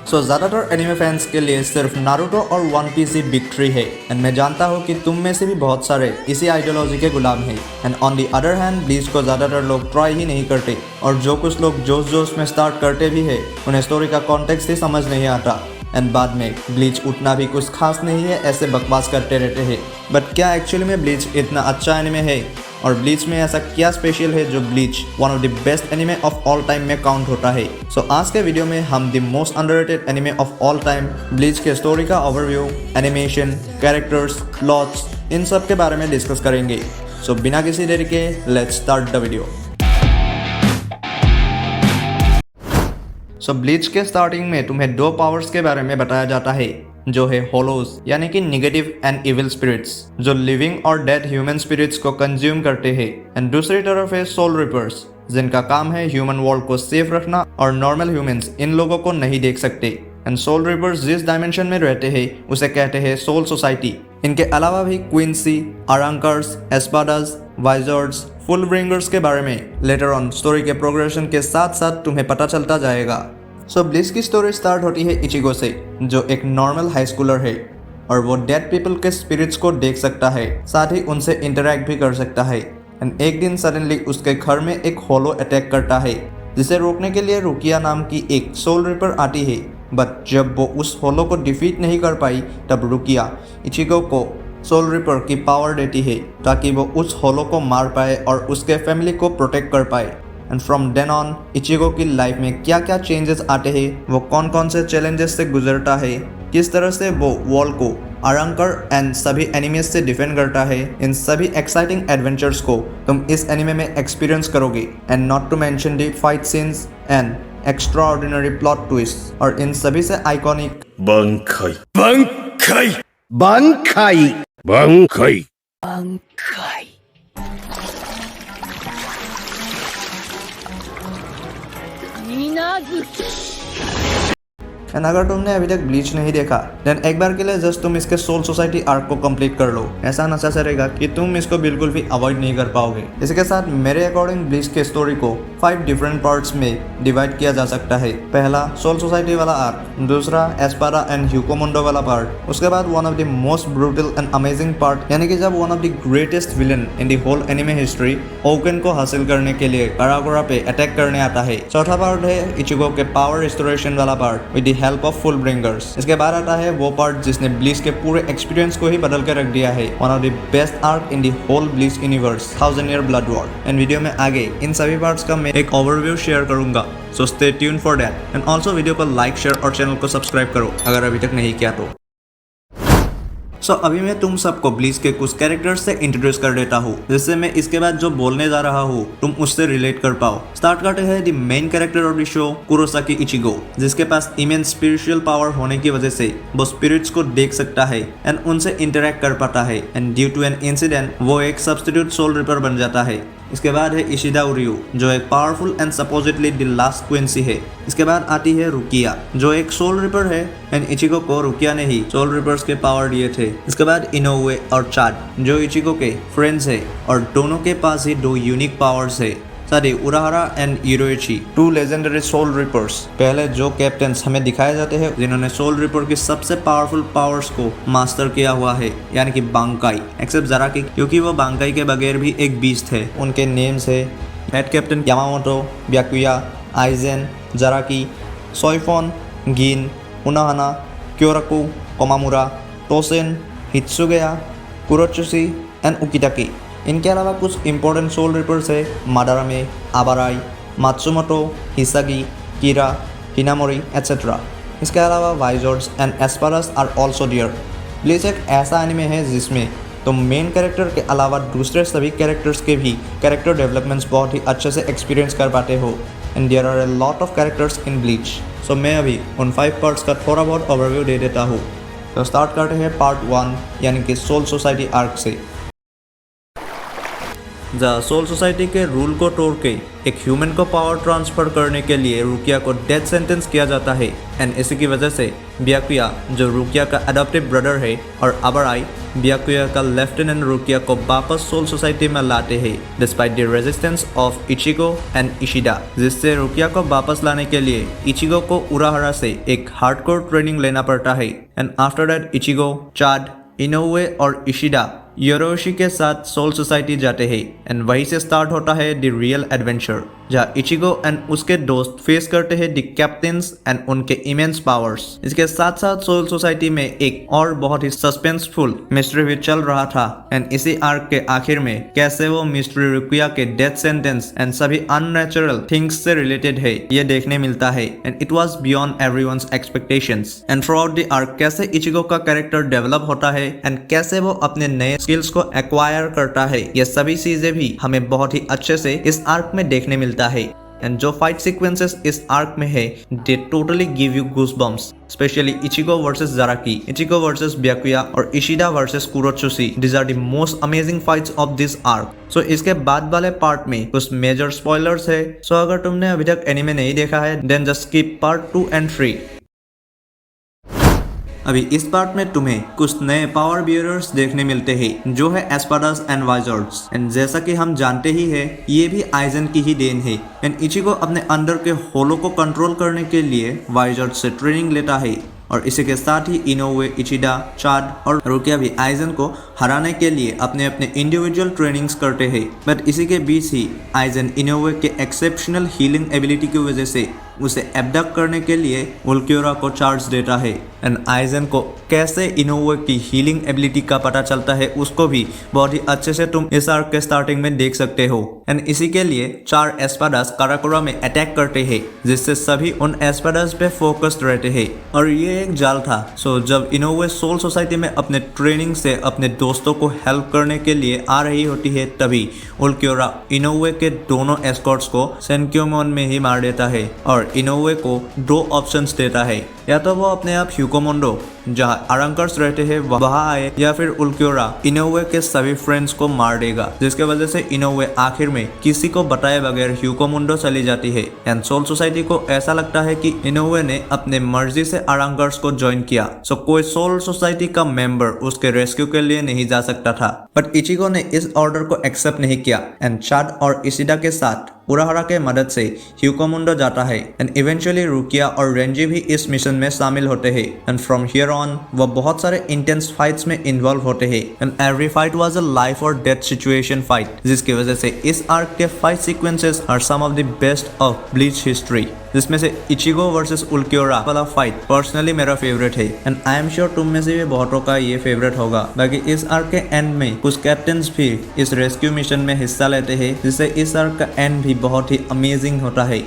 सो ज़्यादातर anime fans के लिए सिर्फ नारुतो और वन पीस ही बिग थ्री है एंड मैं जानता हूँ कि तुम में से भी बहुत सारे इसी आइडियोलॉजी के गुलाम हैं and on the other hand bleach को ज़्यादातर लोग ट्राई ही नहीं करते और जो कुछ लोग जोश जोश में स्टार्ट करते भी है उन्हें स्टोरी का कॉन्टेक्स्ट ही समझ नहीं आता एंड बाद में ब्लीच उतना भी कुछ खास नहीं है ऐसे बकवास करते रहते हैं। बट क्या एक्चुअली में ब्लीच इतना अच्छा एनिमे है और ब्लीच में ऐसा क्या स्पेशल है जो bleach one of the best anime of all time में काउंट होता है। सो आज के वीडियो में हम the most underrated anime of all time bleach के स्टोरी का ओवरव्यू, एनिमेशन, कैरेक्टर्स, प्लॉट्स इन सब के बारे में डिस्कस करेंगे। सो बिना किसी देरी के let's start the video. So bleach के स्टार्टिंग में तुम्हें दो पावर्स के बारे में बताया जाता है जो है होलोज यानी कि निगेटिव एंड इविल स्पिरिट्स जो लिविंग और डेड ह्यूमन स्पिरिट्स को कंज्यूम करते हैं एंड दूसरी तरफ है सोल रिपर्स जिनका काम है ह्यूमन वर्ल्ड को सेफ रखना और नॉर्मल ह्यूमंस इन लोगों को नहीं देख सकते एंड सोल रिपर्स जिस डायमेंशन में रहते हैं उसे कहते हैं सोल सोसाइटी। इनके अलावा भी क्वींसी, अरांकर्स, एस्पाडास, वाइजर्ड्स, फुल ब्रिंगर्स के बारे में लेटर ऑन स्टोरी के प्रोग्रेशन के साथ साथ तुम्हें पता चलता जाएगा। सो ब्लिस की स्टोरी स्टार्ट होती है इचिगो से जो एक नॉर्मल हाई स्कूलर है और वो डेड पीपल के स्पिरिट्स को देख सकता है, साथ ही उनसे इंटरेक्ट भी कर सकता है एंड एक दिन सडनली उसके घर में एक होलो अटैक करता है जिसे रोकने के लिए रुकिया नाम की एक सोल रिपर आती है। बट जब वो उस होलो को डिफीट नहीं कर पाई तब रुकिया इचिगो को सोल रिपर की पावर देती है ताकि वो उस होलो को मार पाए और उसके फैमिली को प्रोटेक्ट कर पाए। And from then on Ichigo की लाइफ में क्या क्या चेंजेस आते हैं, वो कौन कौन से चैलेंजेस से गुजरता है, किस तरह से वो वॉल को अरांकर एंड सभी एनिमेस से डिफेंड करता है, इन सभी एक्साइटिंग एडवेंचर्स को तुम इस एनिमे में एक्सपीरियंस करोगे। And not to mention the fight scenes and extraordinary plot twist और इन सभी से iconic bankai bankai bankai bankai bankai and अगर तुमने अभी तक ब्लीच नहीं देखा देन एक बार के लिए जस्ट तुम इसके सोल सोसाइटी आर्क को कंप्लीट कर लो। ऐसा नशा से रहेगा कि तुम इसको बिल्कुल भी अवॉइड नहीं कर पाओगे। इसके साथ मेरे अकॉर्डिंग ब्लीच के स्टोरी को 5 डिफरेंट पार्ट्स में डिवाइड किया जा सकता है। पहला सोल सोसाइटी वाला आर्क, दूसरा एस्पारा एंड ह्यूकोमुंडो वाला पार्ट, उसके बाद one of the most brutal and amazing part यानी कि जब one of the greatest villain in the whole anime history Ouken को हासिल करने के लिए काराकोरा पे अटैक करने आता है। चौथा पार्ट है इचिगो के पावर रिस्टोरेशन वाला part with the help of full bringers. इसके बाद आता है वो पार्ट जिसने ब्लीच के पूरे एक्सपीरियंस को ही बदल के रख दिया है, one of the best arc in the whole Bleach universe, 1000 year blood war. And video में आगे इन सभी पार्ट्स का मैं एक ओवरव्यू शेयर करूंगा, so stay tune for that. And also video को लाइक, शेयर और चैनल को सब्सक्राइब करो अगर अभी तक नहीं किया तो। सो अभी मैं तुम सबको ब्लीच के कुछ कैरेक्टर्स से इंट्रोड्यूस कर देता हूँ जिससे मैं इसके बाद जो बोलने जा रहा हूँ तुम उससे रिलेट कर पाओ। स्टार्ट करते हैं the main character of the show, Kurosaki Ichigo, जिसके पास इमेंस स्पिरिचुअल पावर होने की वजह से वो स्पिरिट्स को देख सकता है एंड उनसे इंटरेक्ट कर पाता है and due to an incident वो एक सब्स्टिट्यूट सोल रिपर बन जाता है। इसके बाद है इशिदा उरियो जो एक powerful and supposedly the last Quincy है। इसके बाद आती है रुकिया जो एक सोल रिपर है एंड इचिगो को रुकिया ने ही सोल रिपर्स के पावर दिए थे। इसके बाद इनोवे और चाड जो इचिगो के फ्रेंड्स है और दोनों के पास ही 2 यूनिक पावर्स है। साथ ही उराहारा एंड इरोइची 2 लेजेंडरी सोल रिपर्स पहले जो कैप्टन्स हमें दिखाए जाते हैं जिन्होंने सोल रिपर की सबसे पावरफुल पावर्स को मास्टर किया हुआ है यानी कि बांकाई, एक्सेप्ट जराकी क्योंकि वो बांकाई के बगैर भी एक बीस्ट है। उनके नेम्स है हेड कैप्टन यामामोटो, ब्याकुया, आइजेन, जराकी, सोइफोन, गिन, उनाहाना, क्योराकू, कोमामुरा, टोसेन, हित्सुगया, कुरोचुसी एंड उकिटाकी। इनके अलावा कुछ इंपॉर्टेंट सोल रिपर्स है मादारामे, आबाराई, मात्सुमोटो, हिसागी, कीरा, हिनामोरी एटसेट्रा। इसके अलावा Visoreds and Espadas are also there. Bleach एक ऐसा एनिमे है जिसमें तुम मेन कैरेक्टर के अलावा दूसरे सभी कैरेक्टर्स के भी कैरेक्टर डेवलपमेंट्स बहुत ही अच्छे से एक्सपीरियंस कर पाते हो and there are a lot of characters in Bleach. So मैं अभी उन 5 पार्ट्स का थोड़ा बहुत ओवरव्यू दे देता हूँ। तो स्टार्ट करते हैं पार्ट 1 यानी कि सोल सोसाइटी आर्क से। द सोल सोसाइटी के रूल को तोड़ के एक ह्यूमन को पावर ट्रांसफर करने के लिए रुकिया को डेथ सेंटेंस किया जाता है एंड इसी की वजह से ब्याकुया जो रुकिया का अडॉप्टिव ब्रदर है और अबाराई ब्याकुया का लेफ्टिनेंट रुकिया को वापस सोल सोसाइटी में लाते हैं despite the resistance of Ichigo and Ishida, जिससे रुकिया को वापस लाने के लिए इचिगो को उराहारा से एक हार्डकोर ट्रेनिंग लेना पड़ता है। एंड आफ्टर दैट इचिगो, चाड, इनोवे और इशिडा योरोशी के साथ सोल सोसाइटी जाते हैं एंड वहीं से स्टार्ट होता है द रियल एडवेंचर, जहाँ इचिगो एंड उसके दोस्त फेस करते हैं द कैप्टन्स एंड उनके इमेंस पावर्स। इसके साथ साथ सोल सोसाइटी में एक और बहुत ही सस्पेंसफुल मिस्ट्री भी चल रहा था एंड इसी आर्क के आखिर में कैसे वो मिस्ट्री रुकिया के डेथ सेंटेंस एंड सभी अननेचुरल थिंग्स से रिलेटेड है ये देखने मिलता है and it was beyond everyone's expectations. And through out the arc कैसे इचिगो का कैरेक्टर डेवलप होता है एंड कैसे वो अपने नए स्किल्स को एक्वायर करता है, ये सभी चीजें भी हमें बहुत ही अच्छे से इस आर्क में देखने मिलता है। एंड जो फाइट सीक्वेंसेस इस आर्क में है they totally give you goosebumps, especially Ichigo versus Zaraki, Ichigo versus Byakuya और Ishida versus Kurotsuchi. These are the most amazing fights of this arc. So इसके बाद वाले पार्ट में कुछ मेजर स्पॉयलर्स है, सो अगर तुमने अभी तक एनिमे नहीं देखा है then just skip part 2 and 3। अभी इस पार्ट में तुम्हें कुछ नए पावर बियरर्स देखने मिलते हैं जो है एस्पाडास एंड वाइजर्ड्स। एंड जैसा कि हम जानते ही है ये भी आइजन की ही देन है। एंड इचिगो अपने अंदर के होलो को कंट्रोल करने के लिए वाइजर्ड से ट्रेनिंग लेता है और इसी के साथ ही इनोवे, इचिडा, चाड और रुकिया भी आइजन को हराने के लिए अपने अपने इंडिविजुअल ट्रेनिंग्स करते हैं। बट इसी के बीच ही आइजन इनोवे के एक्सेप्शनल हीलिंग एबिलिटी की वजह से उसे एब्डक्ट करने के लिए उल्क्योरा को चार्ज देता है। एंड आइजन को कैसे इनोवे की हीलिंग एबिलिटी का पता चलता है उसको भी बहुत ही अच्छे से तुम इस आर्क के स्टार्टिंग में देख सकते हो। एंड इसी के लिए 4 एस्पाडास काराकोरा में अटैक करते हैं जिससे सभी उन एस्पाडास पे फोकस्ड रहते हैं और ये एक जाल था। सो जब इनोवे सोल सोसाइटी में अपने ट्रेनिंग से अपने दोस्तों को हेल्प करने के लिए आ रही होती है तभी उल्क्योरा इनोवे के दोनों एस्कॉर्ट्स को सेनक्योमोन में ही मार देता है और इनोवे को 2 ऑप्शंस देता है, या तो वो अपने आप ह्यूकोमोंडो जहाँ अरंकर्स रहते हैं वहां आए या फिर उल्क्योरा इनोवे के सभी फ्रेंड्स को मार देगा, जिसके वजह से इनोवे आखिर में किसी को बताए बगैर ह्यूकोमुंडो चली जाती है। एंड सोल सोसाइटी को ऐसा लगता है कि इनोवे ने अपने मर्जी से अरंकर्स को ज्वाइन किया, सो कोई सोल सोसाइटी का मेंबर उसके रेस्क्यू के लिए नहीं जा सकता था। बट इचिगो ने इस ऑर्डर को एक्सेप्ट नहीं किया एंड चाड और इशिडा के साथ उराहारा के मदद से ह्यूकोमुंडो जाता है एंड इवेंचुअली रुकिया और रेंजी भी इस मिशन में शामिल होते हैं। एंड फ्रॉम हियर ऑन वो बहुत सारे इंटेंस फाइट्स में इन्वॉल्व होते हैं and every fight was a life और डेथ सिचुएशन फाइट, जिसकी वजह से इस आर्क के fight sequences are some of the best of Bleach history, जिसमें से इचिगो वर्सेस उल्क्योरा वाला फाइट पर्सनली मेरा फेवरेट है एंड आई एम श्योर तुम में से भी बहुतों का ये फेवरेट होगा। बाकी इस आर्क के एंड में कुछ कैप्टन्स भी इस रेस्क्यू मिशन में हिस्सा लेते हैं, जिससे इस आर्क का एंड भी बहुत ही अमेजिंग होता है।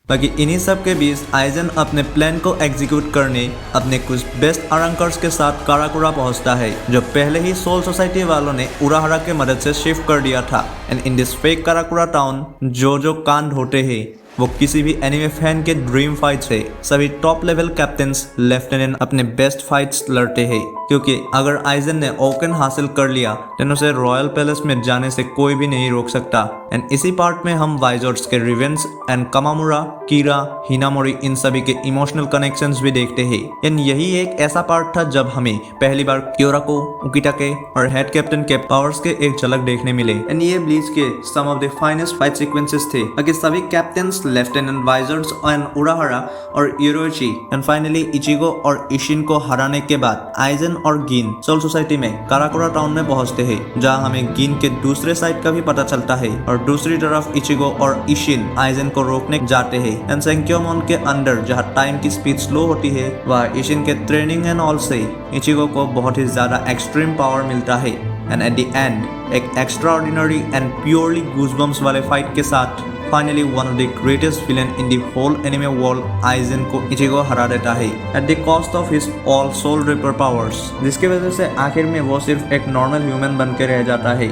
बाकी इन्हीं सब के बीच आइजन अपने प्लान को एग्जीक्यूट करने अपने कुछ बेस्ट अरंकर्स के साथ काराकोरा पहुंचता है, जो पहले ही सोल सोसाइटी वालों ने उराहारा के मदद से शिफ्ट कर दिया था। And in this fake Karakura town जो कांड होते हैं वो किसी भी एनिमे फैन के ड्रीम फाइट्स है। सभी टॉप लेवल कैप्टन्स लेफ्टिनेंट अपने बेस्ट फाइट्स लड़ते हैं, क्योंकि अगर आइजन ने ओकन हासिल कर लिया तो उसे रॉयल पैलेस में जाने से कोई भी नहीं रोक सकता। एंड इसी पार्ट में हम वाइजर्ड्स के रिवेंज एंड कामामुरा, कीरा, हिनामोरी इन सभी के इमोशनल कनेक्शंस भी देखते हैं। एंड यही एक ऐसा पार्ट था जब हमें पहली बार क्योराको, उकिटाके और हेड कैप्टन के पावर्स के एक झलक देखने मिले। एंड ये ब्लीच के some of the finest fight sequences थे। बाकी सभी captains, lieutenant Visoreds and Urahara और योरोची एंड फाइनली इचिगो और इशिन को हराने के बाद आइजन और गिन सोल सोसाइटी में काराकोरा टाउन में पहुंचते हैं, जहां हमें गिन के दूसरे साइड का भी पता चलता है और दूसरी तरफ इचिगो और इशिन आइजन को रोकने जाते हैं। एंड सेंक्योमोन के अंदर जहां टाइम की स्पीड स्लो होती है वह इशिन के ट्रेनिंग एंड ऑल से इचिगो को बहुत ही ज्यादा एक्सट्रीम पावर मिलता है। एंड एट द एंड एक एक्स्ट्राऑर्डिनरी एंड प्योरली गूज़बम्प्स वाले फाइट के साथ finally one of the greatest villain in the whole anime world Aizen को इचिगो हरा देता है at the cost of his all soul reaper powers, जिसकी वजह से आखिर में वो सिर्फ एक नॉर्मल ह्यूमन बन के रह जाता है।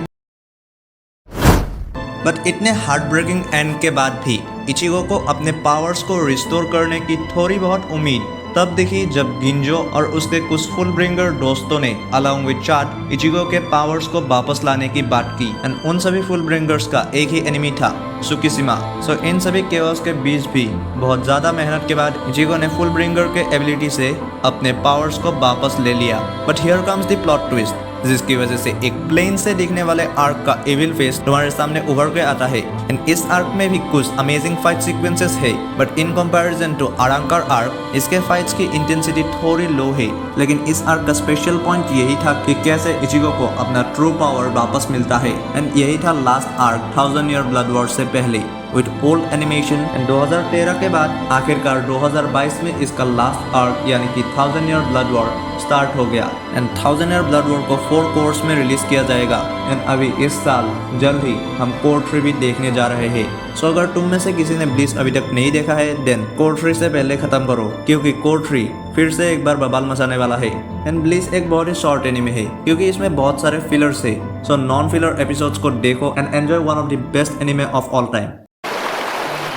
बट इतने हार्ट ब्रेकिंग एंड के बाद भी इचिगो को अपने पावर्स को रिस्टोर करने की थोड़ी बहुत उम्मीद तब दिखी जब गिंजो और उसके कुछ फुल ब्रिंगर दोस्तों ने अलॉन्ग विद चार्ट इचिगो के पावर्स को वापस लाने की बात की एंड उन सभी फुल ब्रिंगर्स का एक ही एनिमी था, सुकिशिमा। सो इन सभी केओस के बीच भी बहुत ज्यादा मेहनत के बाद इचिगो ने फुल ब्रिंगर के एबिलिटी से अपने पावर्स को वापस ले लिया। But here comes the plot twist, जिसकी वजह से एक प्लेन से दिखने वाले आर्क का एविल फेस तुम्हारे सामने उभर के आता है। एंड इस आर्क में भी कुछ अमेजिंग फाइट सीक्वेंसेस है, but in comparison to Arrancar arc इसके फाइट्स की इंटेंसिटी थोड़ी लो है। लेकिन इस आर्क का स्पेशल पॉइंट यही था कि कैसे इचिगो को अपना ट्रू पावर वापस मिलता है। एंड यही था last arc 1000 year blood war से पहले विद ओल्ड एनिमेशन। एंड 2013 के बाद आखिरकार 2022 में इसका लास्ट आर्क यानी कि 1000 ईयर ब्लड वॉर स्टार्ट हो गया। एंड 1000 ईयर ब्लड वॉर को 4 कोर्स में रिलीज किया जाएगा। एंड अभी इस साल जल्द ही हम कोर 3 भी देखने जा रहे हैं। सो अगर तुम में से किसी ने ब्लीच अभी तक नहीं देखा है देन कोर 3 से पहले खत्म करो, क्योंकि कोर 3 फिर से एक बार बवाल मचाने वाला है। एंड ब्लीच एक बहुत ही शॉर्ट एनीमे है, क्योंकि इसमें बहुत सारे फिलर्स है। सो नॉन फिलर एपिसोड्स को देखो and enjoy one of the best anime of all time.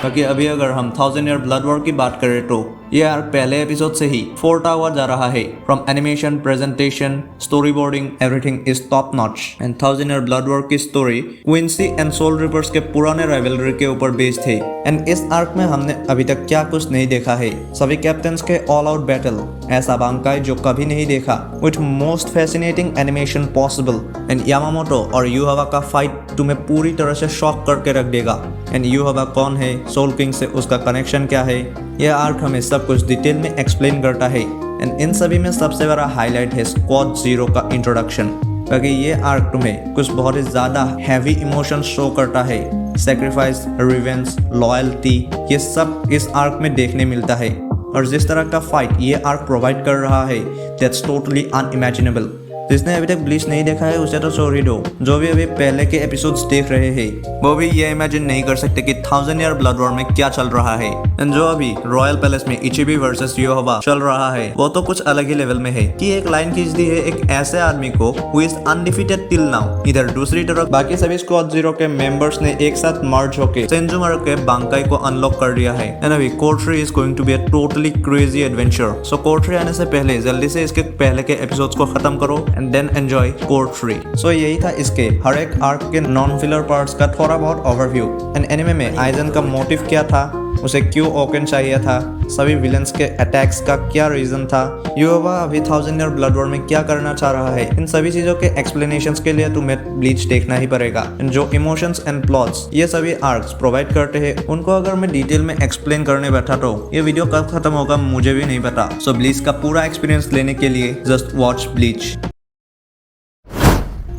बाकी अभी अगर हम 1000 ईयर ब्लड वॉर की बात करें तो ये आर्क पहले एपिसोड से ही फोर्टा हुआ जा रहा है। From animation, presentation, story boarding, everything is top notch. And 1000 year blood war की story Quincy and soul reapers के पुराने राइवलरी के ऊपर बेस्ड है। एंड इस आर्क में हमने अभी तक क्या कुछ नहीं देखा है। सभी कैप्टन्स के ऑल आउट बैटल, ऐसा बांकाई जो कभी नहीं देखा, with most fascinating animation possible. And Yamamoto और यूहावा का फाइट तुम्हें पूरी तरह से शॉक करके रख देगा। एंड यूहावा कौन है, सोल किंग से उसका कनेक्शन क्या है, यह आर्क हमें सब कुछ डिटेल में एक्सप्लेन करता है। एंड इन सभी में सबसे बड़ा हाईलाइट है स्क्वाड 0 का इंट्रोडक्शन, क्योंकि ये आर्क तुम्हें कुछ बहुत ही ज्यादा हैवी इमोशन शो करता है। सैक्रिफाइस, रिवेंज, लॉयल्टी, ये सब इस आर्क में देखने मिलता है। और जिस तरह का फाइट ये आर्क प्रोवाइड कर रहा है दैट्स टोटली अनइमेजिनेबल। जिसने अभी तक ब्लीच नहीं देखा है उसे तो सॉरी दो, जो भी अभी पहले के एपिसोड्स देख रहे हैं वो भी ये इमेजिन नहीं कर सकते कि 1000 ईयर ब्लड वॉर में क्या चल रहा है। एंड जो अभी रॉयल पैलेस में इचिबी वर्सेस योहोबा चल रहा है वो तो कुछ अलग ही लेवल में है कि एक लाइन खींच दी है एक ऐसे आदमी को who is undefeated till now. इधर दूसरी तरफ बाकी सभी स्क्वाड 0 के मेंबर्स ने एक साथ मर्ज होकर सेंजुमारू के बांकाई को अनलॉक कर दिया है। एंड अभी cour 3 is going to be a totally crazy adventure. So cour 3 आने से पहले जल्दी से इसके पहले के एपिसोड्स को खत्म करो एंड देन एंजॉय कोर 3। सो यही था इसके हर एक आर्क के नॉन फिलर पार्ट्स का थोड़ा बहुत ओवरव्यू। एंड एनिमे में आइजन का मोटिव क्या था, उसे क्यों ओकेन चाहिए था, सभी विलन्स के अटैक्स का क्या रीजन था, युवा अभी 1000 ईयर ब्लड वॉर में क्या करना चाह रहा है, इन सभी चीजों के एक्सप्लेनेशंस के लिए तुम्हें ब्लीच देखना ही पड़ेगा। जो इमोशंस एंड प्लॉट्स ये सभी आर्क्स प्रोवाइड करते हैं उनको अगर मैं डिटेल में एक्सप्लेन करने बैठा तो ये वीडियो कब खत्म होगा मुझे भी नहीं पता। सो ब्लीच का पूरा एक्सपीरियंस लेने के लिए जस्ट वॉच ब्लीच।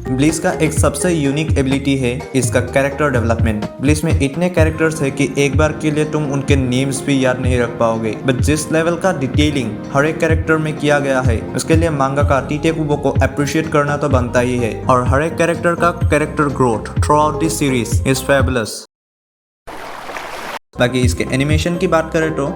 ब्लीच का एक सबसे यूनिक एबिलिटी है इसका कैरेक्टर डेवलपमेंट। ब्लीच में इतने कैरेक्टर्स है कि एक बार के लिए तुम उनके नेम्स भी याद नहीं रख पाओगे, बट जिस लेवल का डिटेलिंग हर एक कैरेक्टर में किया गया है उसके लिए मांगाका टीटे कुबो को अप्रिशिएट करना तो बनता ही है। और हर एक कैरेक्टर का character growth through out this series is fabulous. बाकी इसके एनिमेशन की बात करें तो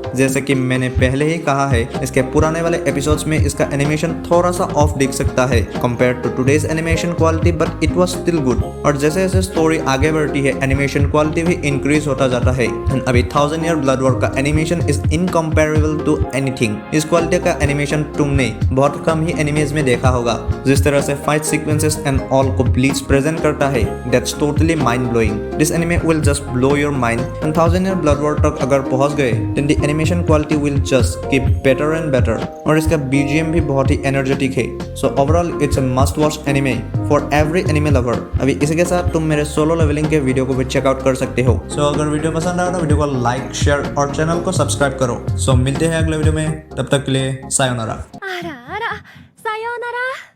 जैसे कि मैंने पहले ही कहा है इसके पुराने वाले एपिसोड्स में इसका एनिमेशन थोड़ा सा ऑफ दिख सकता है compare to today's animation quality, but it was still good. और जैसे जैसे स्टोरी आगे बढ़ती है एनिमेशन क्वालिटी भी इंक्रीज होता जाता है। अभी 1000 ईयर ब्लड वॉर का animation is incomparable to anything. इस क्वालिटी का एनिमेशन तुमने बहुत कम ही एनिमेज में देखा होगा। जिस तरह से फाइट सीक्वेंसेस एंड ऑल को ब्लीच प्रेजेंट करता है that's totally mind blowing. This anime will just blow your mind. And 1000 year blood war तक अगर पहुंच गए then the animation quality will just keep better and better. और इसका BGM भी बहुत ही एनर्जेटिक है। So overall it's a must watch anime for every anime lover. अभी इसी के साथ तुम मेरे सोलो लेवलिंग के वीडियो को भी चेकआउट कर सकते हो। सो अगर वीडियो पसंद आया तो वीडियो को लाइक, शेयर और चैनल को सब्सक्राइब करो। सो मिलते हैं अगले वीडियो में, तब तक के लिए सायोनारा। आらあら、さようなら。